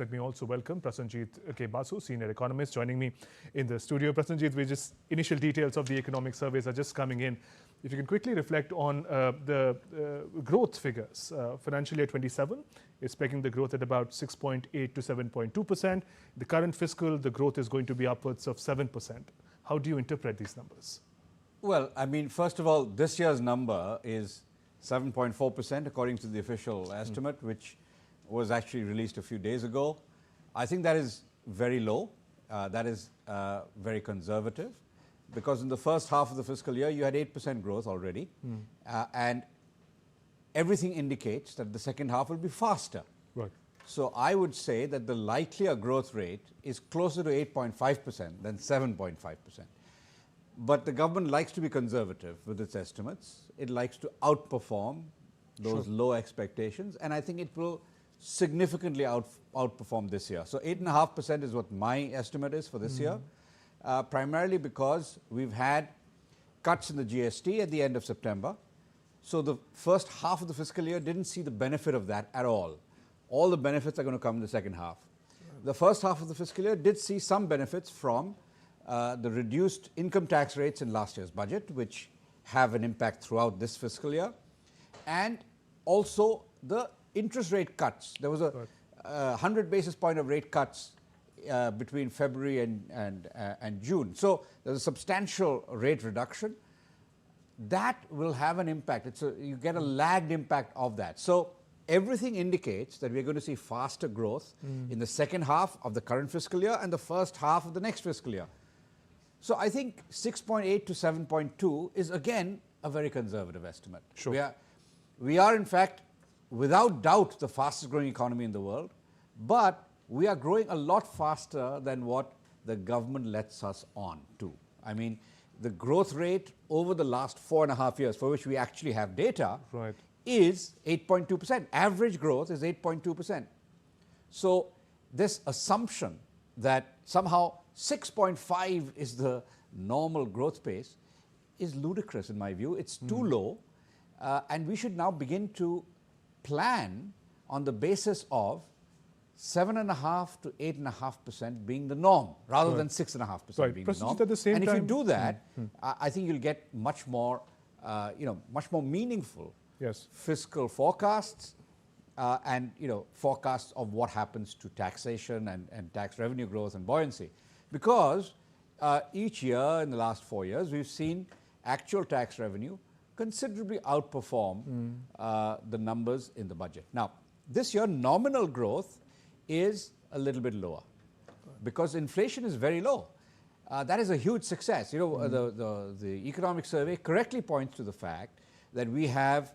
Let me also welcome Prasanjit K, Basu, senior economist, joining me in the studio. Prasanjit, initial details of the economic surveys are just coming in. If you can quickly reflect on the growth figures. Financial year 27 is pegging the growth at about 6.8 to 7.2%. The current fiscal, the growth is going to be upwards of 7%. How do you interpret these numbers? Well, I mean, first of all, this year's number is 7.4% according to the official estimate, which was actually released a few days ago. I think that is very low. That is very conservative, because in the first half of the fiscal year, you had 8% growth already. And everything indicates that the second half will be faster. Right. So I would say that the likelier growth rate is closer to 8.5% than 7.5%. But the government likes to be conservative with its estimates. It likes to outperform those low expectations, and I think it will significantly outperform this year. So 8.5% is what my estimate is for this year, primarily because we've had cuts in the GST at the end of September. So the first half of the fiscal year didn't see the benefit of that at all. All the benefits are going to come in the second half. The first half of the fiscal year did see some benefits from the reduced income tax rates in last year's budget, which have an impact throughout this fiscal year, and also the interest rate cuts. There was a 100 basis point of rate cuts between February and June. So there's a substantial rate reduction. That will have an impact. You get a lagged impact of that. So everything indicates that we're going to see faster growth in the second half of the current fiscal year and the first half of the next fiscal year. So I think 6.8 to 7.2 is again a very conservative estimate. Sure. We are in fact, without doubt, the fastest growing economy in the world, but we are growing a lot faster than what the government lets us on to. I mean, the growth rate over the last 4.5 years, for which we actually have data, is 8.2%. Average growth is 8.2%. So this assumption that somehow 6.5 is the normal growth pace is ludicrous in my view. It's too low, and we should now begin to plan on the basis of 7.5 to 8.5% being the norm, rather than 6.5% being the norm. At the same and time, if you do that, I think you'll get much more, much more meaningful fiscal forecasts and forecasts of what happens to taxation and tax revenue growth and buoyancy. Because each year in the last 4 years, we've seen actual tax revenue considerably outperform the numbers in the budget. Now, this year, nominal growth is a little bit lower because inflation is very low. That is a huge success. The economic survey correctly points to the fact that we have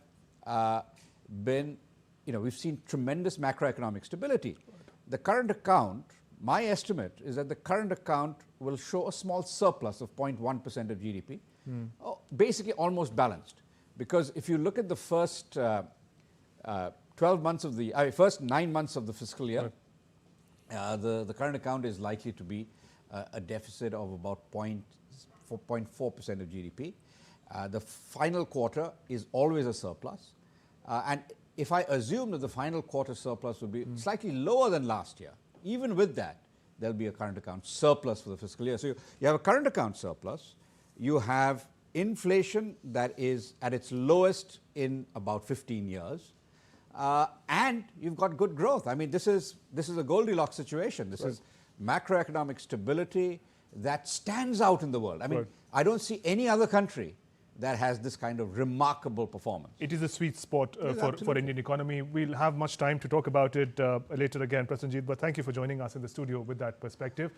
we've seen tremendous macroeconomic stability. The current account, my estimate is that the current account will show a small surplus of 0.1% of GDP, basically almost balanced. Because if you look at the first 12 months of the, first 9 months of the fiscal year, the current account is likely to be a deficit of about 0.4% of GDP. The final quarter is always a surplus. And if I assume that the final quarter surplus will be slightly lower than last year, even with that, there'll be a current account surplus for the fiscal year. So you have a current account surplus, you have inflation that is at its lowest in about 15 years, and you've got good growth. I mean, this is a Goldilocks situation. This is macroeconomic stability that stands out in the world. I mean, I don't see any other country that has this kind of remarkable performance. It is a sweet spot for Indian economy. We'll have much time to talk about it later again, Prasanjit, but thank you for joining us in the studio with that perspective.